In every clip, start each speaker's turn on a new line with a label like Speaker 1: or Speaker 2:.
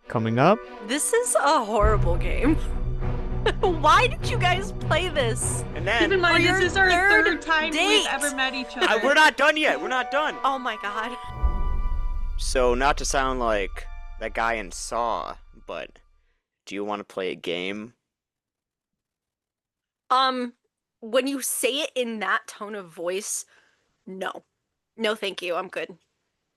Speaker 1: Coming up,
Speaker 2: This is a horrible game. Why did you guys play this?
Speaker 3: And
Speaker 4: Keep in
Speaker 3: then
Speaker 4: mind,
Speaker 2: your
Speaker 4: this is our
Speaker 2: third
Speaker 4: third time
Speaker 2: date.
Speaker 4: we've ever met each other.
Speaker 3: we're not done yet. We're not done.
Speaker 2: Oh my god.
Speaker 3: So not to sound like that guy in Saw, but do you want to play a game?
Speaker 2: When you say it in that tone of voice, no. No, thank you. I'm good.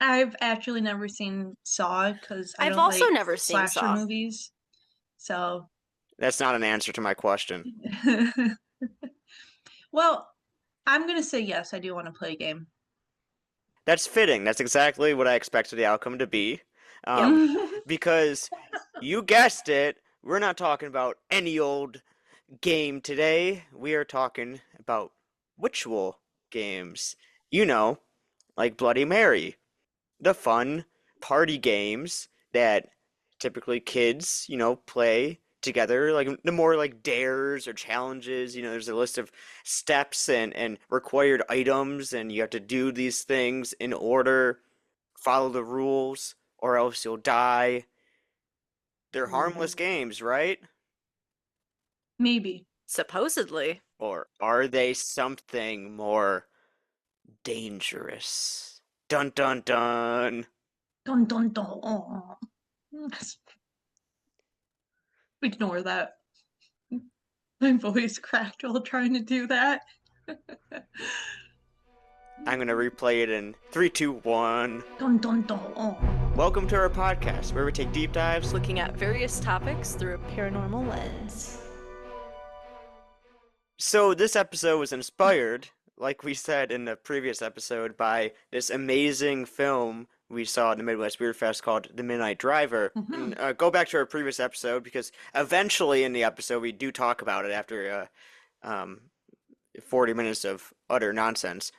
Speaker 4: I've actually never seen Saw because I
Speaker 2: I've
Speaker 4: don't
Speaker 2: also
Speaker 4: like
Speaker 2: never seen
Speaker 4: slasher
Speaker 2: Saw.
Speaker 4: movies. So,
Speaker 3: That's not an answer to my question.
Speaker 4: well, I'm gonna say yes. I do want to play a game.
Speaker 3: That's fitting. That's exactly what I expected the outcome to be. Because you guessed it, we're not talking about any old game today. We are talking about ritual games. You know, like Bloody Mary. The fun party games that typically kids, play together, like the more like dares or challenges, there's a list of steps and required items, and you have to do these things in order, follow the rules, or else you'll die. They're harmless games, right?
Speaker 4: Maybe.
Speaker 2: Supposedly.
Speaker 3: Or are they something more dangerous? Dun dun dun.
Speaker 4: Dun dun dun. Ignore that. My voice cracked while trying to do that.
Speaker 3: I'm gonna replay it in 3, 2, 1.
Speaker 4: Dun dun dun.
Speaker 3: Welcome to our podcast where we take deep dives.
Speaker 2: Looking at various topics through a paranormal lens.
Speaker 3: So this episode was inspired, like we said in the previous episode, by this amazing film we saw at the Midwest Beer Fest called The Midnight Driver.
Speaker 4: Mhm.
Speaker 3: And, go back to our previous episode because eventually in the episode we do talk about it after 40 minutes of utter nonsense.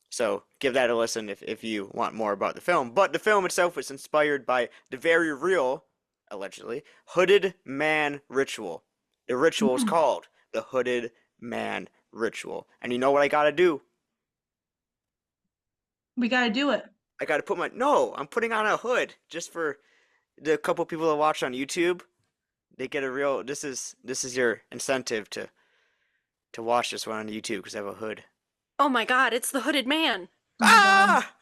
Speaker 3: So give that a listen if you want more about the film. But the film itself was inspired by the very real, allegedly, hooded man ritual. The ritual is called the hooded man ritual. And you know what I gotta do?
Speaker 4: We gotta do it.
Speaker 3: I gotta I'm putting on a hood just for the couple people that watch on YouTube. They get a real, this is your incentive to watch this one on YouTube because I have a hood.
Speaker 2: Oh my god, it's the hooded man.
Speaker 4: Oh my God.
Speaker 3: Ah!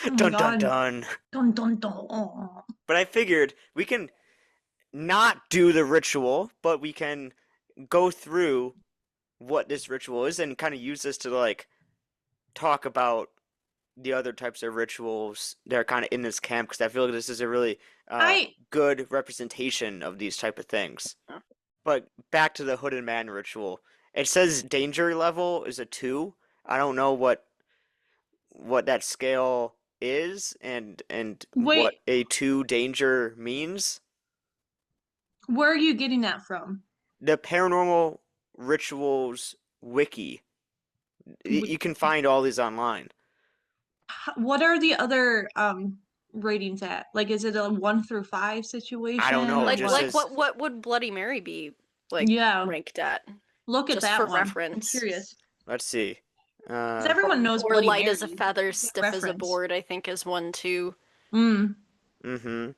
Speaker 4: Oh my
Speaker 3: Dun dun
Speaker 4: God.
Speaker 3: dun.
Speaker 4: Dun dun dun.
Speaker 3: But I figured we can not do the ritual, but we can go through what this ritual is and kind of use this to like talk about the other types of rituals that are kind of in this camp because I feel like this is a really good representation of these type of things. But back to the hooded man ritual. It says danger level is a 2. I don't know what that scale is and what
Speaker 4: Wait.
Speaker 3: a 2 danger means.
Speaker 4: Where are you getting that from?
Speaker 3: The Paranormal Rituals wiki. You can find all these online.
Speaker 4: What are the other ratings at? Like, is it a 1 through 5 situation?
Speaker 3: I don't know, it
Speaker 2: Like
Speaker 3: just
Speaker 2: like
Speaker 3: says-
Speaker 2: what would Bloody Mary be like
Speaker 4: Yeah.
Speaker 2: ranked at?
Speaker 4: Look at
Speaker 2: just
Speaker 4: that
Speaker 2: for
Speaker 4: one.
Speaker 2: reference.
Speaker 4: I'm curious.
Speaker 3: Let's see.
Speaker 4: 'Cause everyone knows
Speaker 2: Or
Speaker 4: Bloody
Speaker 2: light
Speaker 4: Mary.
Speaker 2: as a feather,
Speaker 4: It's a
Speaker 2: stiff as a
Speaker 4: reference.
Speaker 2: board, I think is one too.
Speaker 3: Mm-hmm.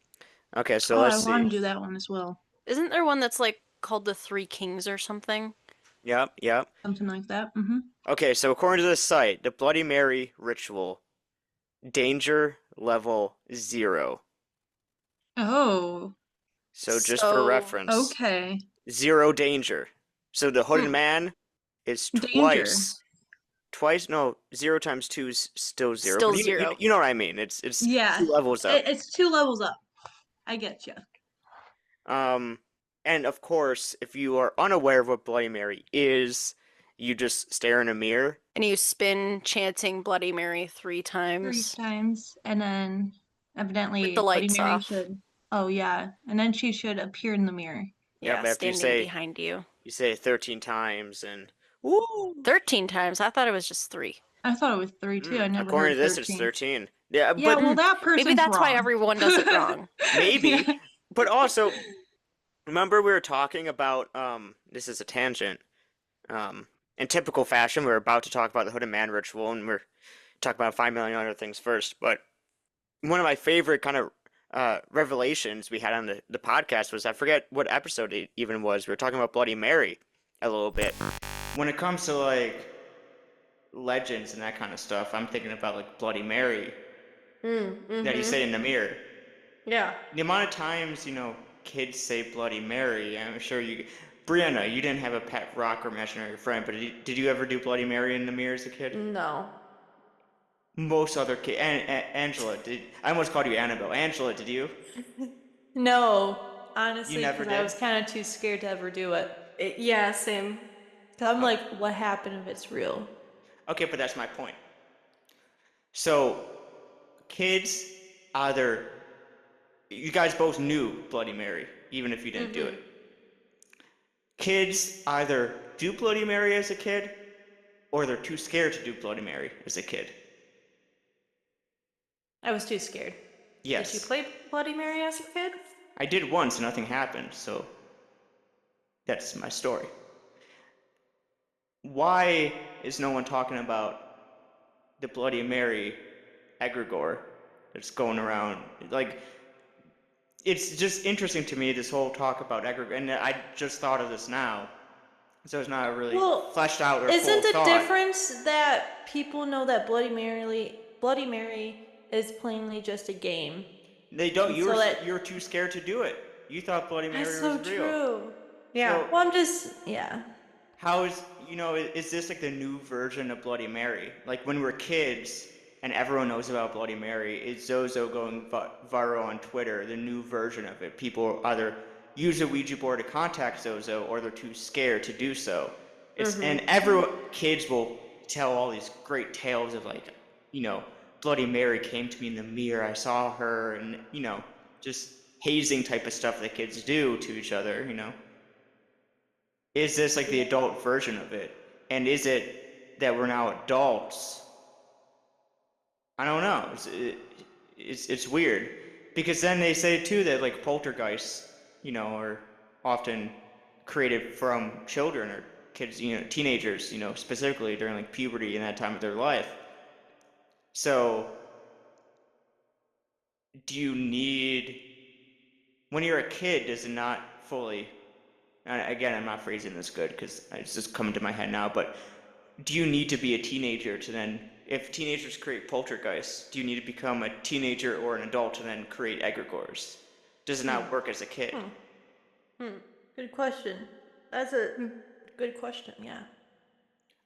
Speaker 3: Okay, so
Speaker 4: Oh,
Speaker 3: let's
Speaker 4: I want to
Speaker 3: see.
Speaker 4: do that one as well.
Speaker 2: Isn't there one that's like called the Three Kings or something?
Speaker 3: Yep.
Speaker 4: Something like that.
Speaker 3: Okay, so according to this site, the Bloody Mary ritual, danger level 0.
Speaker 4: Oh,
Speaker 3: So just
Speaker 2: So-
Speaker 3: for reference,
Speaker 4: okay.
Speaker 3: 0 danger. So the hooded man is
Speaker 4: Danger.
Speaker 3: twice. No, 0 times 2 is still 0.
Speaker 2: Still
Speaker 3: But you,
Speaker 2: 0.
Speaker 3: You know what I mean? It's
Speaker 4: Yeah.
Speaker 3: 2 levels up.
Speaker 4: It's 2 levels up. I get you.
Speaker 3: And of course, if you are unaware of what Bloody Mary is, you just stare in a mirror.
Speaker 2: And you spin chanting Bloody Mary 3
Speaker 4: 3
Speaker 2: times.
Speaker 4: times, and then evidently
Speaker 2: With the
Speaker 4: Bloody
Speaker 2: lights
Speaker 4: Mary
Speaker 2: off.
Speaker 4: should. Oh yeah, and then she should appear in the mirror.
Speaker 2: Yeah,
Speaker 3: after you
Speaker 2: standing
Speaker 3: say-
Speaker 2: behind you.
Speaker 3: You say it 13 times, and woo!
Speaker 2: 13 times? I thought it was just 3.
Speaker 4: I thought it was 3 too. I never
Speaker 3: According
Speaker 4: heard
Speaker 3: to this,
Speaker 4: 13.
Speaker 3: it's 13. Yeah,
Speaker 4: Yeah,
Speaker 3: but
Speaker 4: well, that person's
Speaker 2: Maybe that's why
Speaker 4: wrong.
Speaker 2: everyone does it wrong.
Speaker 3: maybe. But also, remember we were talking about this is a tangent. In typical fashion, we were about to talk about the Hooded Man ritual, and we're talking about 5 million other things first. But one of my favorite kind of revelations we had on the podcast was I forget what episode it even was. We were talking about Bloody Mary a little bit. When it comes to like legends and that kind of stuff, I'm thinking about like Bloody Mary that you say
Speaker 2: Mm-hmm.
Speaker 3: in the mirror.
Speaker 2: Yeah.
Speaker 3: The amount of times, kids say Bloody Mary, I'm sure Brianna, you didn't have a pet rock or imaginary friend, but did you ever do Bloody Mary in the mirror as a kid?
Speaker 2: No.
Speaker 3: Most other kids, Angela, I almost called you Annabelle. Angela, did you?
Speaker 1: No,
Speaker 3: You
Speaker 1: honestly,
Speaker 3: never
Speaker 1: because I
Speaker 3: did?
Speaker 1: was kind of too scared to ever do it.
Speaker 2: Yeah, same.
Speaker 1: Cause I'm
Speaker 3: Oh,
Speaker 1: like, what happened if it's real?
Speaker 3: okay, but that's my point. So, kids either, you guys both knew Bloody Mary, even if you didn't do
Speaker 2: Mm-hmm.
Speaker 3: it. Kids either do Bloody Mary as a kid, or they're too scared to do Bloody Mary as a kid.
Speaker 1: I was too scared.
Speaker 2: Did you
Speaker 3: Yes.
Speaker 2: play Bloody Mary as a kid?
Speaker 3: I did once and nothing happened, so that's my story. Why is no one talking about the Bloody Mary egregore that's going around? Like, it's just interesting to me, this whole talk about egregore, and I just thought of this now, so it's not a really
Speaker 1: Well,
Speaker 3: fleshed out or full
Speaker 1: isn't the
Speaker 3: thought.
Speaker 1: difference that people know that Bloody Mary is plainly just a game?
Speaker 3: They don't.
Speaker 1: And
Speaker 3: You were
Speaker 1: so that
Speaker 3: you were too scared to do it. You thought Bloody
Speaker 1: that's
Speaker 3: Mary was
Speaker 1: so
Speaker 3: real.
Speaker 1: true.
Speaker 2: Yeah.
Speaker 3: So
Speaker 1: Well, I'm just, yeah.
Speaker 3: how is this like the new version of Bloody Mary? Like when we're kids and everyone knows about Bloody Mary, is Zozo going viral on Twitter, the new version of it? People either use a Ouija board to contact Zozo or they're too scared to do so. And
Speaker 2: Mm-hmm.
Speaker 3: everyone, kids will tell all these great tales of like, you know, Bloody Mary came to me in the mirror, I saw her, and just hazing type of stuff that kids do to each other. Is this like the adult version of it? And is it that we're now adults? I don't know. It's weird because then they say too that like poltergeists, are often created from children or kids, teenagers, specifically during like puberty and that time of their life. So, do you need when you're a kid? Does it not fully? And again, I'm not phrasing this good because it's just coming to my head now, but do you need to be a teenager to then, if teenagers create poltergeists, do you need to become a teenager or an adult to then create egregores? Does it
Speaker 2: Hmm.
Speaker 3: not work as a kid?
Speaker 1: Hmm.
Speaker 2: Hmm.
Speaker 1: Good question. That's a good question, yeah.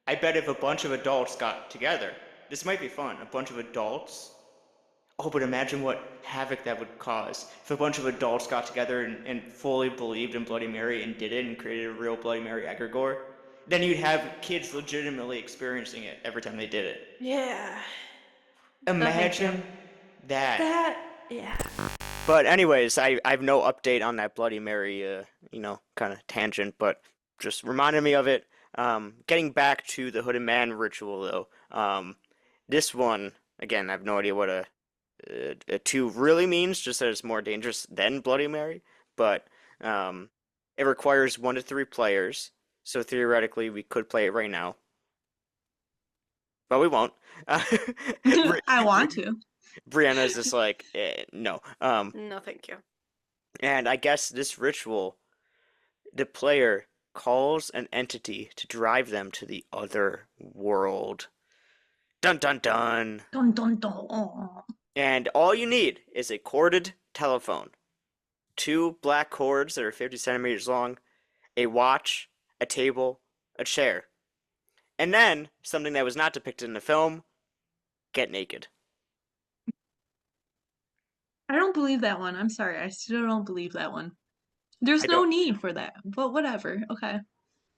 Speaker 3: I bet if a bunch of adults got together, this might be fun, a bunch of adults. Oh, but imagine what havoc that would cause. If a bunch of adults got together and fully believed in Bloody Mary and did it and created a real Bloody Mary egregore, then you'd have kids legitimately experiencing it every time they did it.
Speaker 1: Yeah.
Speaker 2: No, thank you.
Speaker 3: Imagine that.
Speaker 1: Yeah.
Speaker 3: But anyways, I have no update on that Bloody Mary, kind of tangent, but just reminded me of it. Getting back to the Hooded Man ritual, though. This one, again, I have no idea what a two really means, just that it's more dangerous than Bloody Mary. But it requires 1 to 3 players, so theoretically we could play it right now, but we won't.
Speaker 4: I want to.
Speaker 3: Brianna's just like, no.
Speaker 2: No, thank you.
Speaker 3: And I guess this ritual, the player calls an entity to drive them to the other world. Dun dun dun.
Speaker 4: Dun dun dun.
Speaker 3: And all you need is a corded telephone, 2 black cords that are 50 centimeters long, a watch, a table, a chair. And then, something that was not depicted in the film, get naked.
Speaker 4: I don't believe that one. I'm sorry. I still don't believe that one.
Speaker 3: I
Speaker 4: There's no
Speaker 3: don't.
Speaker 4: need for that, but whatever. Okay.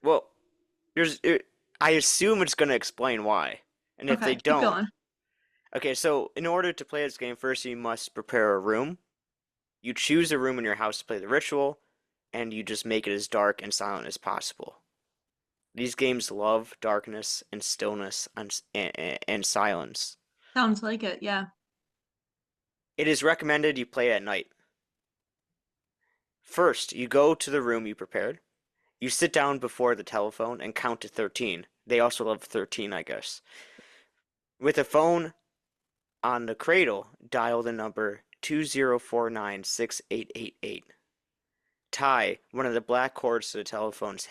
Speaker 3: Well, there's. I assume it's going to explain why. And if they
Speaker 4: Okay. Keep
Speaker 3: don't.
Speaker 4: going.
Speaker 3: Okay, so in order to play this game, first you must prepare a room. You choose a room in your house to play the ritual, and you just make it as dark and silent as possible. These games love darkness and stillness and silence.
Speaker 4: Sounds like it. Yeah.
Speaker 3: It is recommended you play at night. First, you go to the room you prepared. You sit down before the telephone and count to 13. They also love 13, I guess. With a phone on the cradle, dial the number 20496888. Tie one of the black cords to the telephone's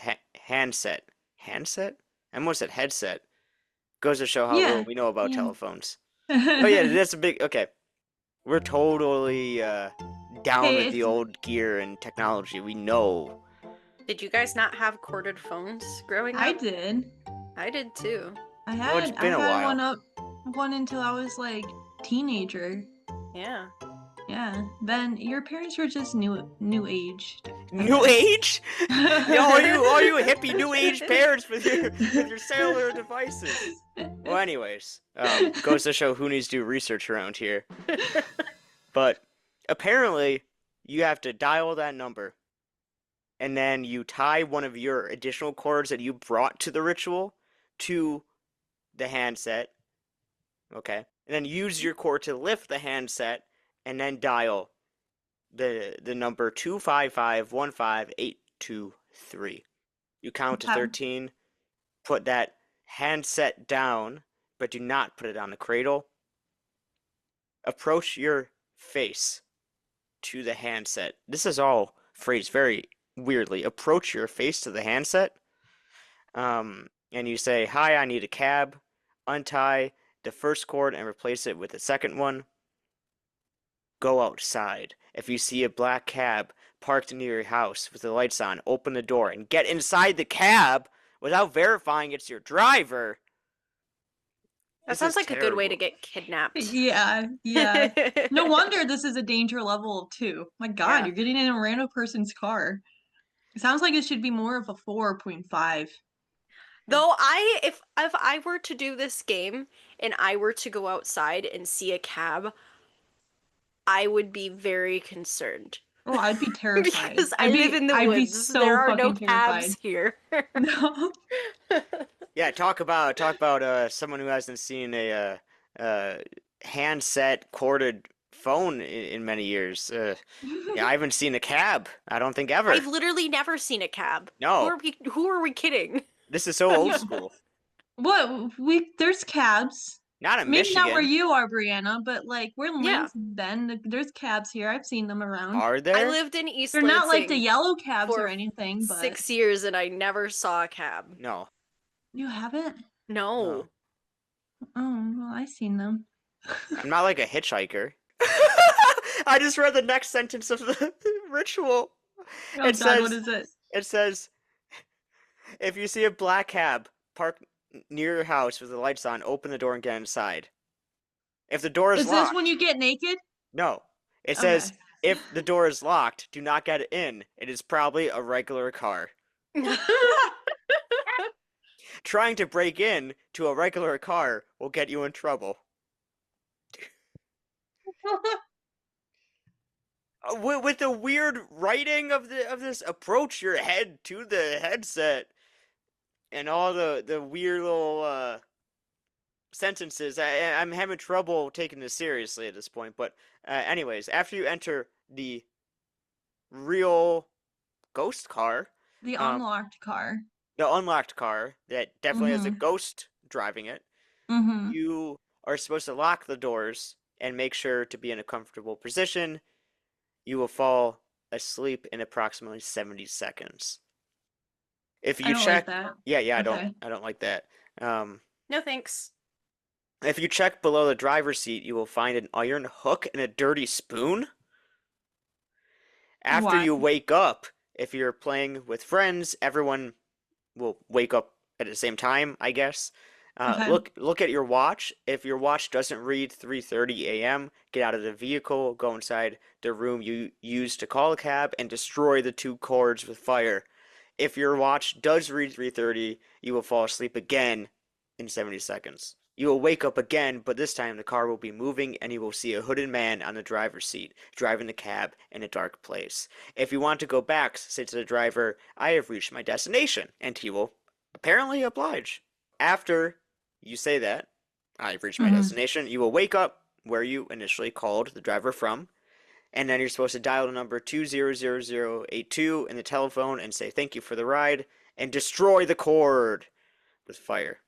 Speaker 3: handset. Handset? I almost said headset. Goes to show how little
Speaker 4: Yeah.
Speaker 3: we know about
Speaker 4: Yeah.
Speaker 3: telephones. Oh yeah, that's a big. Okay, we're totally down
Speaker 4: Hey,
Speaker 3: with the
Speaker 4: it's
Speaker 3: old gear and technology. We know.
Speaker 2: Did you guys not have corded phones growing
Speaker 4: I
Speaker 2: up?
Speaker 4: did.
Speaker 2: I did too.
Speaker 3: Well, it's
Speaker 4: I
Speaker 3: been a
Speaker 4: had
Speaker 3: while.
Speaker 4: one until I was like teenager.
Speaker 2: Yeah.
Speaker 4: Yeah. Ben, your parents were just new age, I
Speaker 3: New
Speaker 4: guess.
Speaker 3: age? Yeah, all you hippie new age parents with your cellular devices. Well, anyways, goes to show who needs to do research around here. But apparently, you have to dial that number, and then you tie one of your additional cords that you brought to the ritual to the handset. Okay, and then use your cord to lift the handset, and then dial the number 255-15823. You count to
Speaker 4: Okay.
Speaker 3: 13, put that handset down, but do not put it on the cradle. Approach your face to the handset. This is all phrased very weirdly. Approach your face to the handset, and you say, "Hi, I need a cab." Untie the first cord and replace it with the second one. Go outside. If you see a black cab parked near your house with the lights on, open the door and get inside the cab without verifying it's your driver.
Speaker 2: That
Speaker 3: This
Speaker 2: sounds
Speaker 3: is
Speaker 2: like a good way to
Speaker 3: terrible.
Speaker 2: get kidnapped.
Speaker 4: Yeah, yeah. No wonder this is a danger level of 2. My God,
Speaker 2: Yeah.
Speaker 4: you're getting in a random person's car. It sounds like it should be more of a 4.5.
Speaker 2: Though if I were to do this game and I were to go outside and see a cab, I would be very concerned.
Speaker 4: Oh, I'd be terrified.
Speaker 2: Because I live in the
Speaker 4: I'd be
Speaker 2: woods. There
Speaker 4: so
Speaker 2: are no
Speaker 4: fucking terrified.
Speaker 2: cabs here.
Speaker 4: No.
Speaker 3: Yeah, talk about someone who hasn't seen a handset corded phone in many years. Yeah, I haven't seen a cab. I don't think ever.
Speaker 2: I've literally never seen a cab.
Speaker 3: No,
Speaker 2: Who are we kidding?
Speaker 3: this is so old school.
Speaker 4: What there's cabs.
Speaker 3: Not in
Speaker 4: Maybe not where
Speaker 3: Michigan.
Speaker 4: you are, Brianna, but like we're in
Speaker 2: Yeah.
Speaker 4: Lansing, Ben. There's cabs here. I've seen them around.
Speaker 3: Are
Speaker 2: I
Speaker 3: there?
Speaker 2: lived in East
Speaker 4: They're not like the
Speaker 2: Lansing
Speaker 4: yellow cabs or
Speaker 2: for
Speaker 4: anything, but
Speaker 2: 6 years and I never saw a cab.
Speaker 3: No.
Speaker 4: you haven't?
Speaker 2: No.
Speaker 4: Oh, well, I've seen them.
Speaker 3: I'm not like a hitchhiker. I just read the next sentence of the ritual.
Speaker 4: Oh
Speaker 3: It
Speaker 4: God, what
Speaker 3: says-
Speaker 4: is it?
Speaker 3: It says, if you see a black cab parked near your house with the lights on, open the door and get inside. If the door is
Speaker 4: Is
Speaker 3: locked,
Speaker 4: this when you get naked?
Speaker 3: no. It
Speaker 4: Okay.
Speaker 3: says, if the door is locked, do not get in. It is probably a regular car. Trying to break in to a regular car will get you in trouble. With the weird writing of this, approach your head to the headset, and all the weird little sentences. I'm having trouble taking this seriously at this point. But anyways, after you enter the real ghost car,
Speaker 4: The unlocked car.
Speaker 3: the unlocked car that definitely has a
Speaker 4: Mhm.
Speaker 3: ghost driving it,
Speaker 4: Mm-hmm.
Speaker 3: you are supposed to lock the doors and make sure to be in a comfortable position. You will fall asleep in approximately 70 seconds. If
Speaker 4: I
Speaker 3: you
Speaker 4: don't
Speaker 3: check,
Speaker 4: like that.
Speaker 3: yeah, I
Speaker 4: Okay.
Speaker 3: don't like that.
Speaker 2: No thanks.
Speaker 3: If you check below the driver's seat, you will find an iron hook and a dirty spoon. After
Speaker 4: Why?
Speaker 3: you wake up, if you're playing with friends, everyone will wake up at the same time, I guess.
Speaker 4: Okay.
Speaker 3: Look at your watch. If your watch doesn't read 3:30 a.m., get out of the vehicle, go inside the room you used to call a cab, and destroy the 2 cords with fire. If your watch does read 3:30, you will fall asleep again in 70 seconds. You will wake up again, but this time the car will be moving and you will see a hooded man on the driver's seat, driving the cab in a dark place. If you want to go back, say to the driver, "I have reached my destination," and he will apparently oblige. After you say that, "I've reached my
Speaker 4: Mhm.
Speaker 3: destination," you will wake up where you initially called the driver from, and then you're supposed to dial the number 200082 in the telephone and say thank you for the ride, and destroy the cord with fire.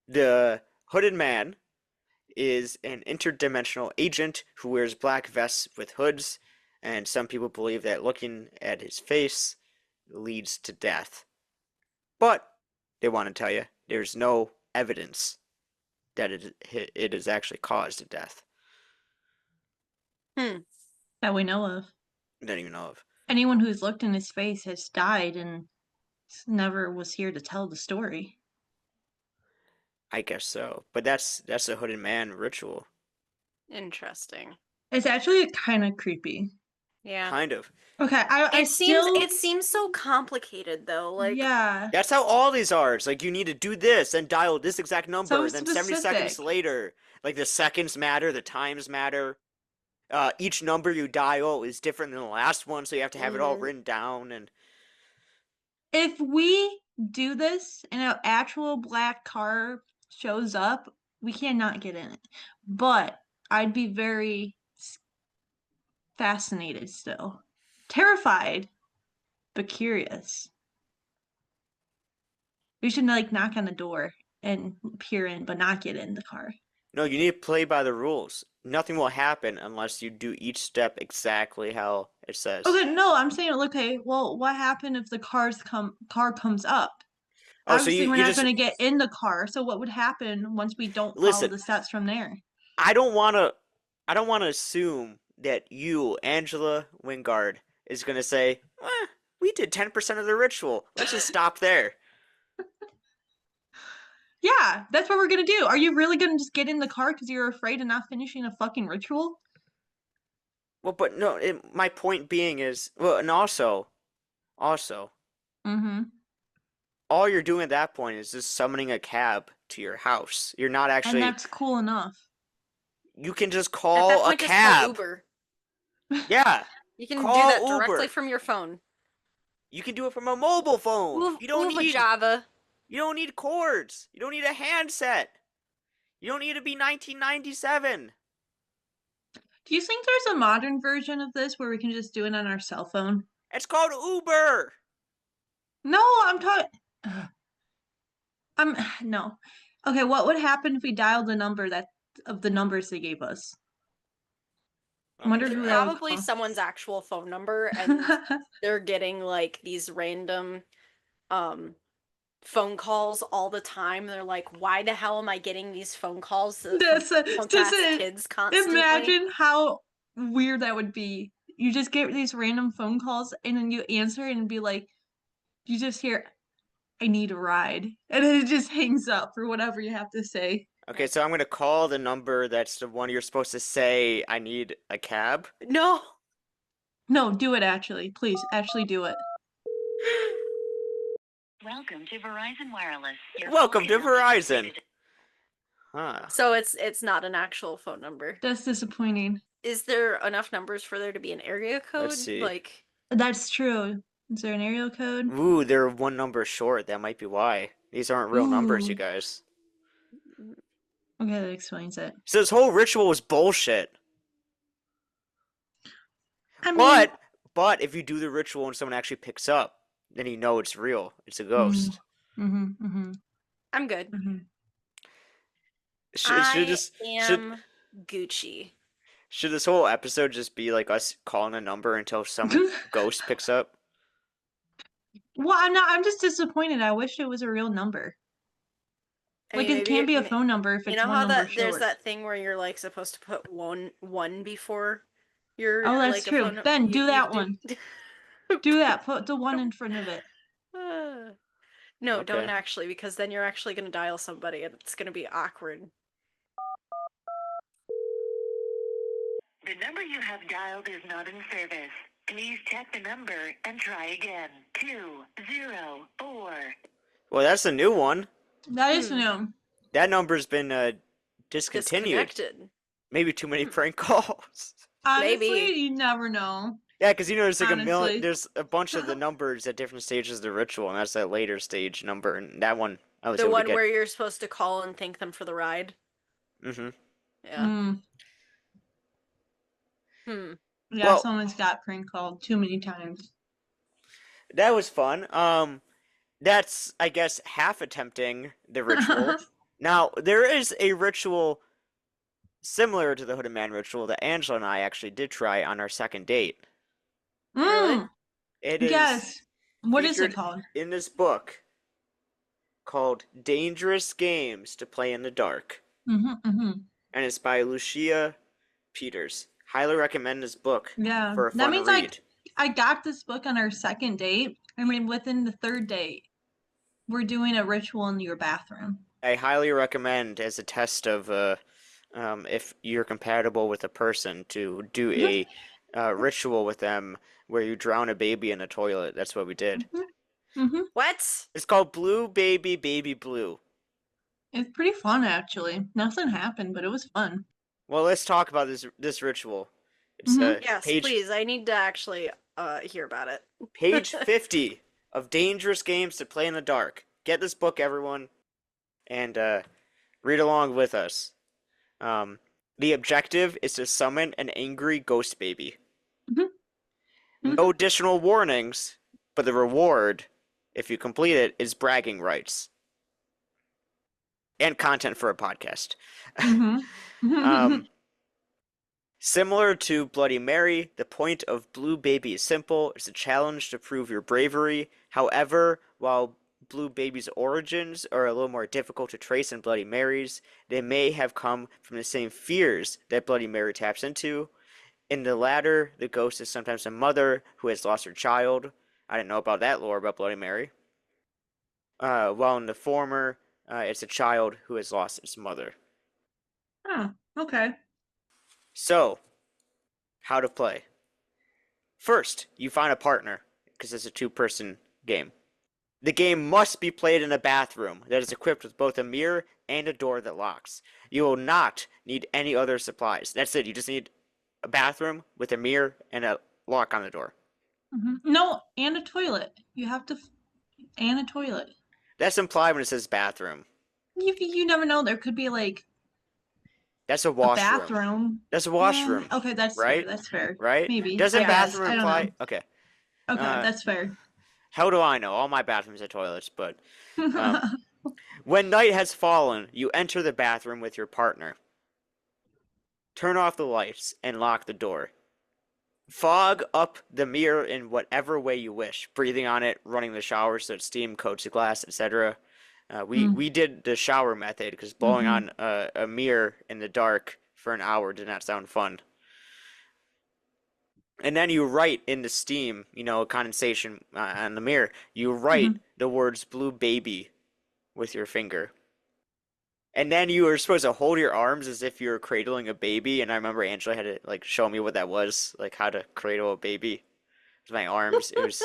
Speaker 3: The hooded man is an interdimensional agent who wears black vests with hoods, and some people believe that looking at his face leads to death. But they want to tell you there's no evidence that it has actually caused a death.
Speaker 4: That we know of.
Speaker 3: Don't even know of.
Speaker 4: Anyone who's looked in his face has died and never was here to tell the story.
Speaker 3: I guess so, but that's a hooded man ritual.
Speaker 2: Interesting.
Speaker 4: It's actually kind of creepy.
Speaker 2: Yeah.
Speaker 3: Kind of.
Speaker 4: Okay, I
Speaker 2: It seems
Speaker 4: still,
Speaker 2: it seems so complicated though. Like
Speaker 4: yeah,
Speaker 3: That's how all these are. It's like you need to do this and dial this exact number,
Speaker 4: so
Speaker 3: and then 70 seconds
Speaker 4: specific.
Speaker 3: later, like the seconds matter, the times matter. Each number you dial is different than the last one, so you have to have it all
Speaker 2: Mhm.
Speaker 3: written down. And
Speaker 4: If we do this and an actual black car shows up, we cannot get in it. But I'd be very fascinated still. Terrified, but curious. We should like knock on the door and peer in, but not get in the car.
Speaker 3: no, you need to play by the rules. Nothing will happen unless you do each step exactly how it says.
Speaker 4: Okay, no, I'm saying, okay, well, what happened if the car comes up?
Speaker 3: Oh, so
Speaker 4: Obviously, we're
Speaker 3: you
Speaker 4: not
Speaker 3: just
Speaker 4: going to get in the car. So what would happen once we don't follow
Speaker 3: listen.
Speaker 4: the steps from there?
Speaker 3: I don't want to assume that you, Angela Wingard, is gonna say, we did 10% of the ritual. Let's just stop there.
Speaker 4: Yeah, that's what we're going to do. Are you really going to just get in the car because you're afraid of not finishing a fucking ritual?
Speaker 3: Well, but no, my point being is, well, and also,
Speaker 4: Mm-hmm.
Speaker 3: all you're doing at that point is just summoning a cab to your house. You're not
Speaker 4: And
Speaker 3: actually.
Speaker 4: that's cool enough.
Speaker 3: You can just
Speaker 2: at that
Speaker 3: call a
Speaker 2: point, just call
Speaker 3: cab.
Speaker 2: Uber.
Speaker 3: Yeah,
Speaker 2: You can do
Speaker 3: call
Speaker 2: that directly
Speaker 3: Uber.
Speaker 2: from your phone.
Speaker 3: You can do it from a mobile phone. You don't
Speaker 2: Uber
Speaker 3: need.
Speaker 2: Java.
Speaker 3: You don't need cords. You don't need a handset. You don't need to be 1997.
Speaker 4: Do you think there's a modern version of this where we can just do it on our cell phone?
Speaker 3: It's called Uber.
Speaker 4: No, I'm talking. No. Okay, what would happen if we dialed the number that of the numbers they gave us? I wonder
Speaker 2: It's
Speaker 4: who that would
Speaker 2: probably
Speaker 4: call.
Speaker 2: someone's actual phone number, and they're getting like these random phone calls all the time. They're like, why the hell am I getting these phone calls from punk ass kids constantly?
Speaker 4: Imagine how weird that would be. You just get these random phone calls and then you answer and be like, you just hear, I need a ride. And then it just hangs up for whatever you have to say.
Speaker 3: Okay, so I'm gonna call the number that's the one you're supposed to say I need a cab.
Speaker 2: No.
Speaker 4: No, do it actually. Please, actually do it.
Speaker 5: Welcome to Verizon Wireless. Your
Speaker 3: Welcome
Speaker 5: call
Speaker 3: to
Speaker 5: cannot be
Speaker 3: Verizon.
Speaker 5: completed.
Speaker 3: Huh.
Speaker 2: So it's not an actual phone number.
Speaker 4: That's disappointing.
Speaker 2: Is there enough numbers for there to be an area code?
Speaker 3: Let's see.
Speaker 2: Like,
Speaker 4: That's true. Is there an area code?
Speaker 3: Ooh, they're one number short. That might be why. These aren't real numbers, you
Speaker 4: Ooh.
Speaker 3: guys.
Speaker 4: Okay, that explains it.
Speaker 3: So this whole ritual was bullshit.
Speaker 4: I mean,
Speaker 3: But if you do the ritual and someone actually picks up, then you know it's real. It's a ghost.
Speaker 2: I'm good.
Speaker 3: Should this
Speaker 2: am Gucci.
Speaker 3: should this whole episode just be like us calling a number until some ghost picks up?
Speaker 4: Well, I'm just disappointed. I wish it was a real number.
Speaker 2: I
Speaker 4: Like
Speaker 2: mean,
Speaker 4: it can't be a
Speaker 2: ma-
Speaker 4: phone number if
Speaker 2: You
Speaker 4: it's
Speaker 2: know
Speaker 4: one
Speaker 2: how
Speaker 4: number
Speaker 2: there's
Speaker 4: short.
Speaker 2: that thing where you're like supposed to put one before your
Speaker 4: Oh, that's
Speaker 2: like a
Speaker 4: true.
Speaker 2: phone
Speaker 4: Ben, do that
Speaker 2: do-
Speaker 4: one. Do that. Put the one in front of it.
Speaker 2: No,
Speaker 3: Okay.
Speaker 2: don't actually, because then you're actually gonna dial somebody and it's gonna be awkward.
Speaker 5: The number you have dialed is not in service. Please check the number and try again. 204.
Speaker 3: Well, that's a new one.
Speaker 4: That is new.
Speaker 3: That number's been discontinued.
Speaker 2: Disconnected.
Speaker 3: Maybe too many prank calls.
Speaker 4: Honestly,
Speaker 2: Maybe.
Speaker 4: you never know.
Speaker 3: Yeah, because there's like
Speaker 4: Honestly.
Speaker 3: there's a bunch of the numbers at different stages of the ritual, and that's that later stage number, and that one I was
Speaker 2: The
Speaker 3: able
Speaker 2: one
Speaker 3: to get.
Speaker 2: where you're supposed to call and thank them for the ride.
Speaker 3: Mm-hmm.
Speaker 2: Yeah.
Speaker 4: Yeah,
Speaker 3: Well-
Speaker 4: someone's got prank called too many times.
Speaker 3: That was fun. That's I guess half attempting the ritual. Now there is a ritual similar to the Hooded Man ritual that Angela and I actually did try on our second date.
Speaker 2: Really?
Speaker 4: Mm,
Speaker 3: It is
Speaker 4: yes. What is it
Speaker 3: featured
Speaker 4: called?
Speaker 3: in this book called Dangerous Games to Play in the Dark,
Speaker 4: Mm-hmm.
Speaker 3: and it's by Lucia Peters. Highly recommend this book
Speaker 4: Yeah.
Speaker 3: for a
Speaker 4: That
Speaker 3: fun
Speaker 4: means
Speaker 3: read.
Speaker 4: I got this book on our second date. I mean, within the third date, we're doing a ritual in your bathroom.
Speaker 3: I highly recommend as a test of if you're compatible with a person to do a ritual with them where you drown a baby in a toilet. That's what we did.
Speaker 4: Mm-hmm.
Speaker 2: What?
Speaker 3: It's called Blue Baby Baby Blue.
Speaker 4: It's pretty fun, actually. Nothing happened, but it was fun.
Speaker 3: Well, let's talk about this ritual. It's
Speaker 4: Mhm.
Speaker 2: Yes, please. I need to actually hear about it.
Speaker 3: page 50 of Dangerous Games to Play in the Dark. Get this book, everyone, and read along with us. The objective is to summon an angry ghost baby.
Speaker 4: Mhm.
Speaker 3: No additional warnings, but the reward, if you complete it, is bragging rights. And content for a podcast.
Speaker 4: Mm-hmm.
Speaker 3: Similar to Bloody Mary, the point of Blue Baby is simple. It's a challenge to prove your bravery. However, while Blue Baby's origins are a little more difficult to trace than Bloody Mary's, they may have come from the same fears that Bloody Mary taps into. In the latter, the ghost is sometimes a mother who has lost her child. I didn't know about that lore about Bloody Mary. While in the former, it's a child who has lost its mother.
Speaker 4: Oh, okay.
Speaker 3: So, how to play. First, you find a partner, because it's a two-person game. The game must be played in a bathroom that is equipped with both a mirror and a door that locks. You will not need any other supplies. That's it. You just need a bathroom with a mirror and a lock on the door.
Speaker 4: No, and a toilet. You have to, and a toilet.
Speaker 3: That's implied when it says bathroom.
Speaker 4: You never know. There could be like
Speaker 3: That's a
Speaker 4: a
Speaker 3: washroom.
Speaker 4: bathroom.
Speaker 3: That's a washroom.
Speaker 4: Okay, that's
Speaker 3: right?
Speaker 4: fair. That's fair.
Speaker 3: Right?
Speaker 4: Maybe.
Speaker 3: Doesn't
Speaker 4: I guess.
Speaker 3: bathroom
Speaker 4: I don't
Speaker 3: imply?
Speaker 4: know.
Speaker 3: Okay.
Speaker 4: Okay,
Speaker 3: Uh,
Speaker 4: that's fair.
Speaker 3: How do I know? All my bathrooms have toilets, but when night has fallen, you enter the bathroom with your partner. Turn off the lights and lock the door. Fog up the mirror in whatever way you wish, breathing on it, running the shower so that steam coats the glass, etc. We did the shower method because blowing on a mirror in the dark for an hour did not sound fun. And then you write in the steam, condensation on the mirror, you write the words blue baby with your finger. And then you were supposed to hold your arms as if you were cradling a baby. And I remember Angela had to show me what that was, like how to cradle a baby with my arms. It was.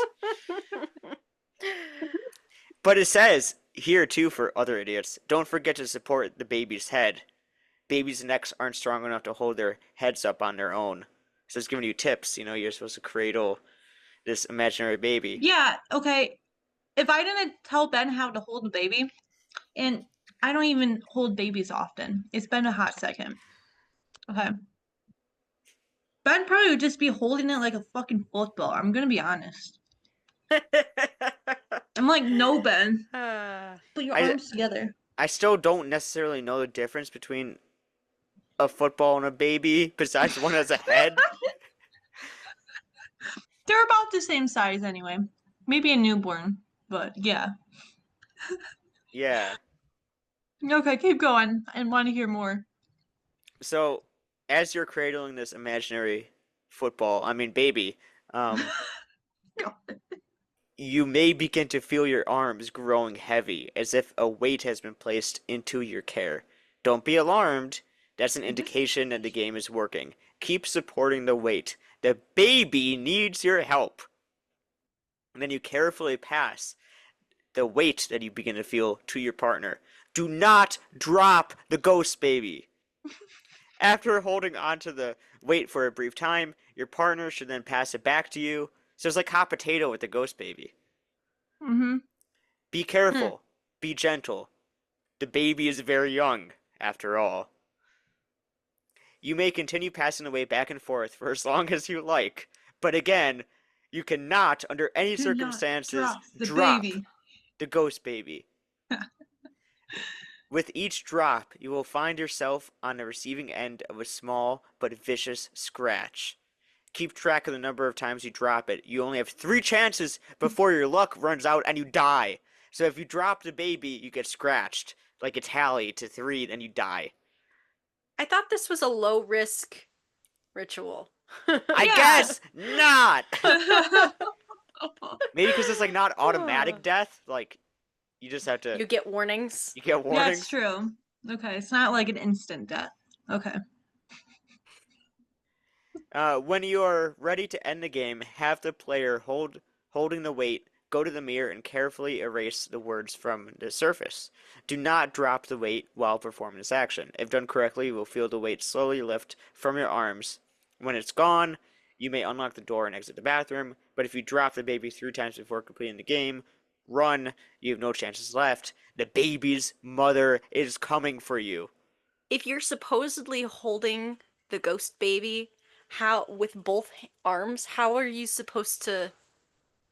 Speaker 3: But it says here too for other idiots, don't forget to support the baby's head. Babies' necks aren't strong enough to hold their heads up on their own. So it's giving you tips. You're supposed to cradle this imaginary baby.
Speaker 4: Yeah, okay. If I didn't tell Ben how to hold a baby, and I don't even hold babies often. It's been a hot second. Okay. Ben probably would just be holding it like a fucking football. I'm gonna be honest. I'm like, no, Ben. Put your arms together.
Speaker 3: I still don't necessarily know the difference between a football and a baby, besides one has a head.
Speaker 4: They're about the same size anyway. Maybe a newborn, but yeah.
Speaker 3: Yeah.
Speaker 4: Okay, keep going. I want to hear more.
Speaker 3: So, as you're cradling this imaginary baby, you may begin to feel your arms growing heavy, as if a weight has been placed into your care. Don't be alarmed. That's an indication that the game is working. Keep supporting the weight. The baby needs your help. And then you carefully pass the weight that you begin to feel to your partner. Do not drop the ghost baby. After holding onto the weight for a brief time, your partner should then pass it back to you. So it's like hot potato with the ghost baby. Be careful. Be gentle. The baby is very young, after all. You may continue passing the weight back and forth for as long as you like, but again, you cannot, under any circumstances, drop the ghost baby. With each drop, you will find yourself on the receiving end of a small but vicious scratch. Keep track of the number of times you drop it. You only have 3 chances before your luck runs out and you die. So if you drop the baby, you get scratched. Like a tally to 3, then you die.
Speaker 2: I thought this was a low risk ritual.
Speaker 3: I
Speaker 4: Yeah.
Speaker 3: guess not. Maybe because it's like not automatic death. Like you just have to.
Speaker 2: You get warnings.
Speaker 3: You get warnings.
Speaker 4: That's true. Okay, it's not like an instant death. Okay.
Speaker 3: When you are ready to end the game, have the player holding the weight, go to the mirror and carefully erase the words from the surface. Do not drop the weight while performing this action. If done correctly, you will feel the weight slowly lift from your arms. When it's gone, you may unlock the door and exit the bathroom, but if you drop the baby 3 times before completing the game, run, you have no chances left. The baby's mother is coming for you.
Speaker 2: If you're supposedly holding the ghost baby, how with both arms, how are you supposed to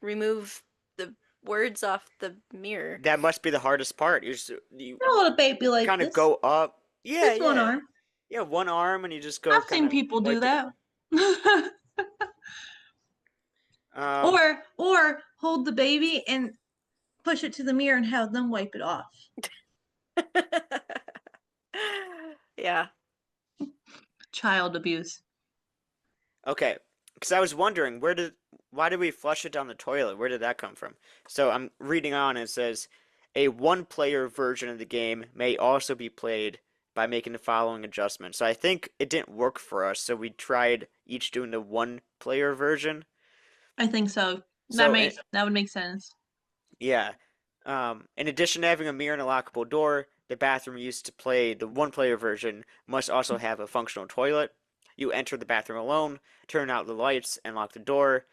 Speaker 2: remove the words off the mirror?
Speaker 3: That must be the hardest part. You
Speaker 4: Hold a baby like
Speaker 3: kind of
Speaker 4: this.
Speaker 3: go up. Yeah,
Speaker 4: With one arm.
Speaker 3: Yeah, one arm, and you just go.
Speaker 4: I've seen
Speaker 3: kinda
Speaker 4: people do
Speaker 3: wipe
Speaker 4: that.
Speaker 3: it.
Speaker 4: Or hold the baby and push it to the mirror and have them wipe it off.
Speaker 2: Yeah.
Speaker 4: Child abuse.
Speaker 3: Okay, because I was wondering why did we flush it down the toilet? Where did that come from? So I'm reading on, and it says a 1-player version of the game may also be played by making the following adjustments. So I think it didn't work for us, so we tried each doing the 1-player version.
Speaker 4: I think so.
Speaker 3: So
Speaker 4: That would make sense.
Speaker 3: yeah. In addition to having a mirror and a lockable door, the bathroom used to play the 1-player version must also have a functional toilet. You enter the bathroom alone, turn out the lights, and lock the door.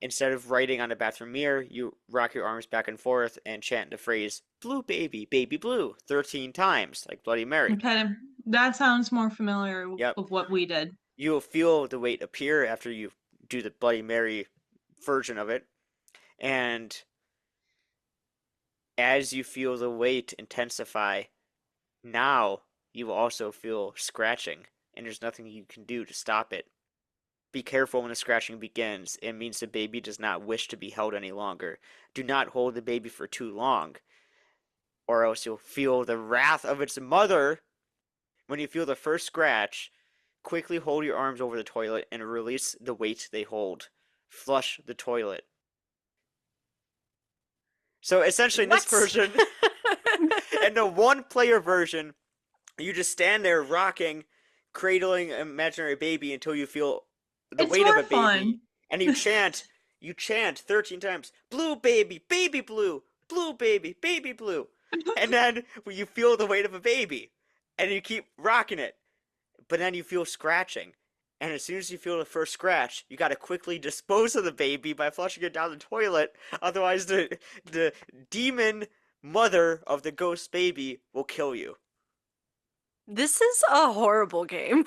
Speaker 3: Instead of writing on the bathroom mirror, you rock your arms back and forth and chant the phrase, "Blue baby, baby blue," 13 times, like Bloody Mary.
Speaker 4: Okay. That sounds more familiar
Speaker 3: Yep.
Speaker 4: with what we did.
Speaker 3: You will feel the weight appear after you do the Bloody Mary version of it. And as you feel the weight intensify, now you will also feel scratching, and there's nothing you can do to stop it. Be careful when the scratching begins. It means the baby does not wish to be held any longer. Do not hold the baby for too long, or else you'll feel the wrath of its mother. When you feel the first scratch, quickly hold your arms over the toilet and release the weight they hold. Flush the toilet. So essentially in this version, in the 1-player version, you just stand there rocking, cradling an imaginary baby until you feel the
Speaker 4: It's
Speaker 3: weight of
Speaker 4: more
Speaker 3: a baby.
Speaker 4: fun.
Speaker 3: And you chant 13 times, "Blue baby, baby blue, blue baby, baby blue." And then you feel the weight of a baby. And you keep rocking it. But then you feel scratching. And as soon as you feel the first scratch, you gotta quickly dispose of the baby by flushing it down the toilet. Otherwise, the demon mother of the ghost baby will kill you.
Speaker 2: This is a horrible game.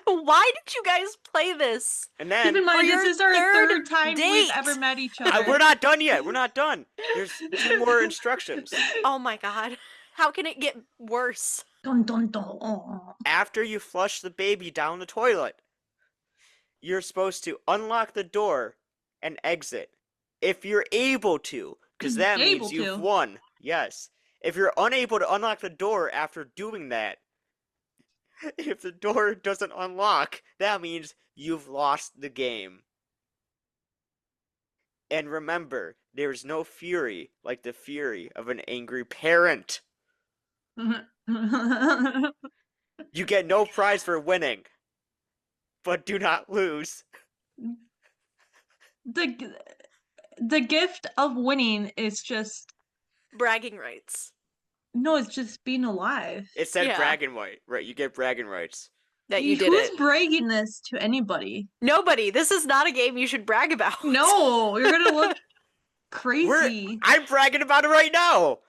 Speaker 2: Why did you guys play this?
Speaker 3: And
Speaker 4: Keep
Speaker 3: then
Speaker 4: in mind,
Speaker 2: your
Speaker 4: this is our
Speaker 2: third
Speaker 4: third time
Speaker 2: date.
Speaker 4: we've ever met each other.
Speaker 3: we're not done yet. We're not done. There's 2 more instructions.
Speaker 2: Oh my god. How can it get worse?
Speaker 4: Dun dun dun. Oh.
Speaker 3: After you flush the baby down the toilet, you're supposed to unlock the door and exit. If you're able to, because that means you've won. Yes. If you're unable to unlock the door after doing that, if the door doesn't unlock, that means you've lost the game. And remember, there is no fury like the fury of an angry parent. You get no prize for winning, but do not lose.
Speaker 4: The gift of winning is just
Speaker 2: Bragging rights.
Speaker 4: it's just being alive.
Speaker 3: It said
Speaker 2: Yeah.
Speaker 3: bragging right. Right, you get bragging rights.
Speaker 2: That you did
Speaker 4: Who's
Speaker 2: it.
Speaker 4: bragging this to anybody?
Speaker 2: Nobody. This is not a game you should brag about.
Speaker 4: No, you're gonna look crazy.
Speaker 3: I'm bragging about it right now.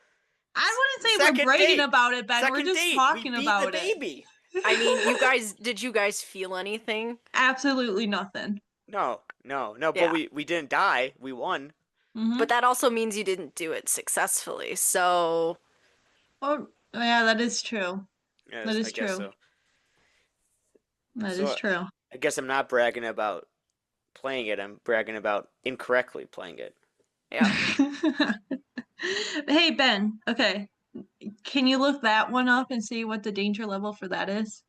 Speaker 4: I wouldn't say
Speaker 3: Second
Speaker 4: we're bragging
Speaker 3: date.
Speaker 4: about it, Ben. We're
Speaker 3: Second
Speaker 4: just
Speaker 3: date,
Speaker 4: talking
Speaker 3: we beat
Speaker 4: about
Speaker 3: the
Speaker 4: it.
Speaker 3: baby.
Speaker 2: I mean, did you guys feel anything?
Speaker 4: Absolutely nothing.
Speaker 3: No,
Speaker 2: Yeah.
Speaker 3: but we didn't die. We won.
Speaker 4: Mhm.
Speaker 2: But that also means you didn't do it successfully. So
Speaker 4: Oh, yeah, that is true.
Speaker 3: Yes,
Speaker 4: That is
Speaker 3: I guess
Speaker 4: true.
Speaker 3: so.
Speaker 4: That
Speaker 3: So
Speaker 4: is true.
Speaker 3: I guess I'm not bragging about playing it. I'm bragging about incorrectly playing it.
Speaker 2: Yeah.
Speaker 4: Hey, Ben. Okay. Can you look that one up and see what the danger level for that is?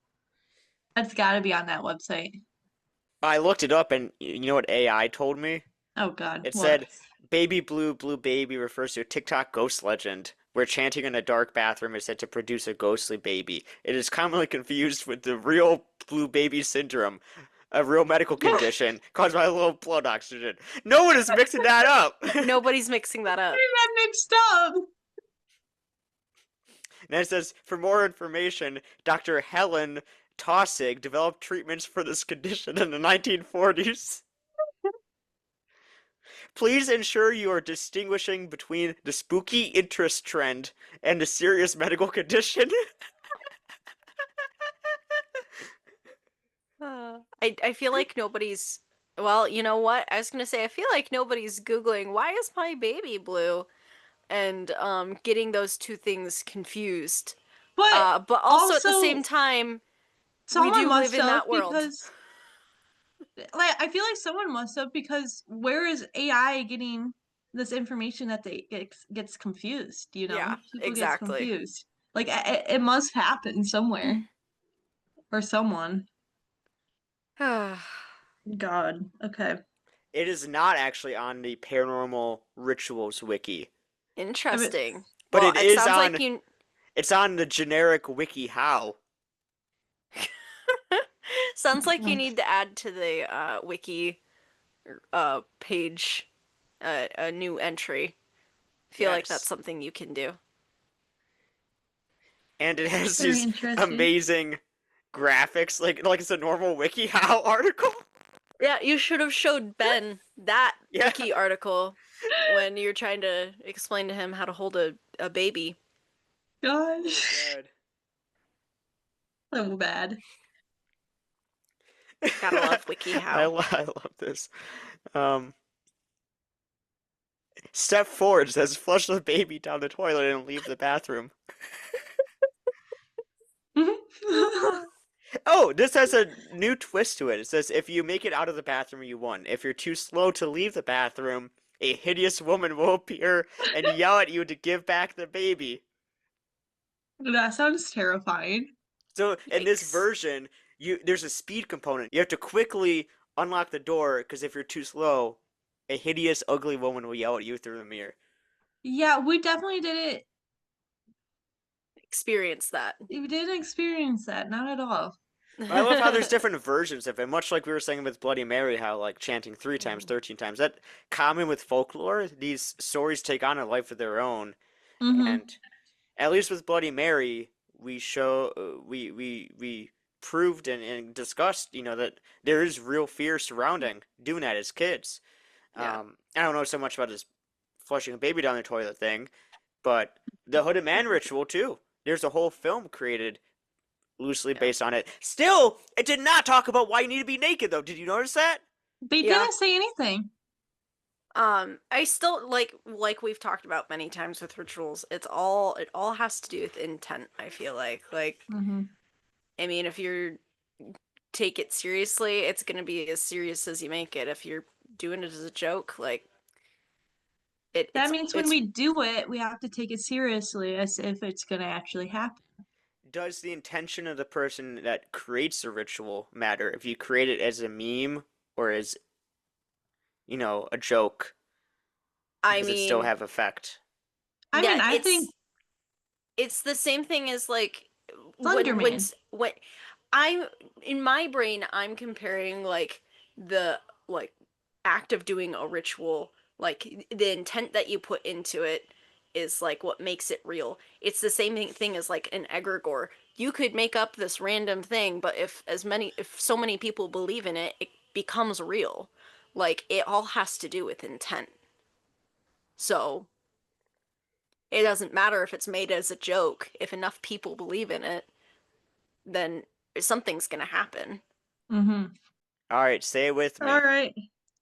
Speaker 4: That's got to be on that website.
Speaker 3: I looked it up, and you know what AI told me?
Speaker 4: Oh, God.
Speaker 3: It
Speaker 4: What?
Speaker 3: said, "Baby blue, blue baby" refers to a TikTok ghost legend where chanting in a dark bathroom is said to produce a ghostly baby. It is commonly confused with the real blue baby syndrome, a real medical condition caused by low blood oxygen. No one is mixing that up.
Speaker 2: Nobody's mixing that up.
Speaker 4: That mixed up.
Speaker 3: And it says, for more information, Dr. Helen Taussig developed treatments for this condition in the 1940s. Please ensure you are distinguishing between the spooky interest trend and the serious medical condition.
Speaker 2: I feel like nobody's. Well, you know what? I was gonna say I feel like nobody's googling why is my baby blue, and getting those two things confused.
Speaker 4: But
Speaker 2: But also at the same
Speaker 4: also,
Speaker 2: time, we
Speaker 4: someone
Speaker 2: do live
Speaker 4: must
Speaker 2: in
Speaker 4: have
Speaker 2: that world.
Speaker 4: because, like, I feel like someone must have because where is AI getting this information that gets confused? You know,
Speaker 2: Yeah,
Speaker 4: people gets
Speaker 2: exactly.
Speaker 4: confused. Like, it must happen somewhere or someone. God. Okay.
Speaker 3: It is not actually on the Paranormal Rituals wiki,
Speaker 2: Interesting.
Speaker 3: but
Speaker 2: Well,
Speaker 3: it
Speaker 2: it
Speaker 3: is
Speaker 2: sounds like
Speaker 3: on.
Speaker 2: you.
Speaker 3: It's on the generic wiki. How?
Speaker 2: Sounds like you need to add to the wiki page a new entry. Feel like that's
Speaker 3: Yes,
Speaker 2: something you can do.
Speaker 3: and it has
Speaker 4: Very
Speaker 3: these
Speaker 4: interesting.
Speaker 3: amazing graphics, like it's a normal WikiHow article.
Speaker 2: Yeah, you should have showed Ben that
Speaker 3: Yeah.
Speaker 2: wiki article when you're trying to explain to him how to hold a baby.
Speaker 4: Gosh.
Speaker 3: God.
Speaker 4: So bad.
Speaker 2: Gotta love WikiHow.
Speaker 3: I love this. Um, Step 4 says flush the baby down the toilet and leave the bathroom. Oh, this has a new twist to it. It says if you make it out of the bathroom, you won. If you're too slow to leave the bathroom, a hideous woman will appear and yell at you to give back the baby.
Speaker 4: That sounds terrifying.
Speaker 3: So in this
Speaker 2: Yikes.
Speaker 3: version, there's a speed component. You have to quickly unlock the door because if you're too slow, a hideous, ugly woman will yell at you through the mirror.
Speaker 4: Yeah, we definitely
Speaker 2: Experience that.
Speaker 4: we didn't experience that, not at all.
Speaker 3: But I love how there's different versions of it, much like we were saying with Bloody Mary, how like chanting 3 times, 13 times. That common with folklore, these stories take on a life of their own.
Speaker 4: Mm-hmm.
Speaker 3: And at least with Bloody Mary, we proved and discussed, that there is real fear surrounding doing that as kids.
Speaker 2: Yeah.
Speaker 3: I don't know so much about this flushing a baby down the toilet thing, but the Hooded Man ritual too. There's a whole film created loosely
Speaker 2: Yeah.
Speaker 3: based on it. Still, it did not talk about why you need to be naked though. Did you notice that?
Speaker 4: They
Speaker 2: Yeah.
Speaker 4: didn't say anything.
Speaker 2: I still like we've talked about many times with rituals, it all has to do with intent, I feel like.
Speaker 4: Mm-hmm.
Speaker 2: I mean, if you're take it seriously, it's gonna be as serious as you make it. If you're doing it as a joke, like
Speaker 4: That means when we do it, we have to take it seriously as if it's gonna actually happen.
Speaker 3: Does the intention of the person that creates the ritual matter? If you create it as a meme or as, a joke,
Speaker 2: I
Speaker 3: does it still
Speaker 2: mean,
Speaker 3: have effect?
Speaker 4: I
Speaker 2: yeah,
Speaker 4: mean, I think
Speaker 2: it's the same thing as like
Speaker 4: Slenderman.
Speaker 2: when I'm in my brain, I'm comparing like the like act of doing a ritual, like the intent that you put into it is like what makes it real. It's the same thing as like an egregore. You could make up this random thing, but if so many people believe in it, it becomes real. Like it all has to do with intent. So it doesn't matter if it's made as a joke. If enough people believe in it, then something's gonna happen.
Speaker 4: Mm-hmm.
Speaker 3: All right, say it with me.
Speaker 4: All right.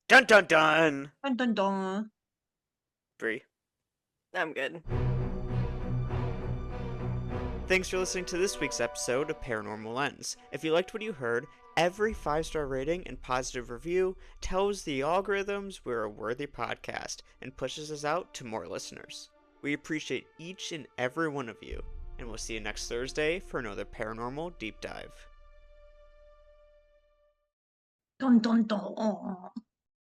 Speaker 3: Dun dun dun.
Speaker 4: Dun dun dun.
Speaker 3: Bree.
Speaker 2: I'm good.
Speaker 3: Thanks for listening to this week's episode of Paranormal Lens. If you liked what you heard, every 5-star rating and positive review tells the algorithms we're a worthy podcast and pushes us out to more listeners. We appreciate each and every one of you, and we'll see you next Thursday for another Paranormal Deep Dive.
Speaker 4: Dun dun dun.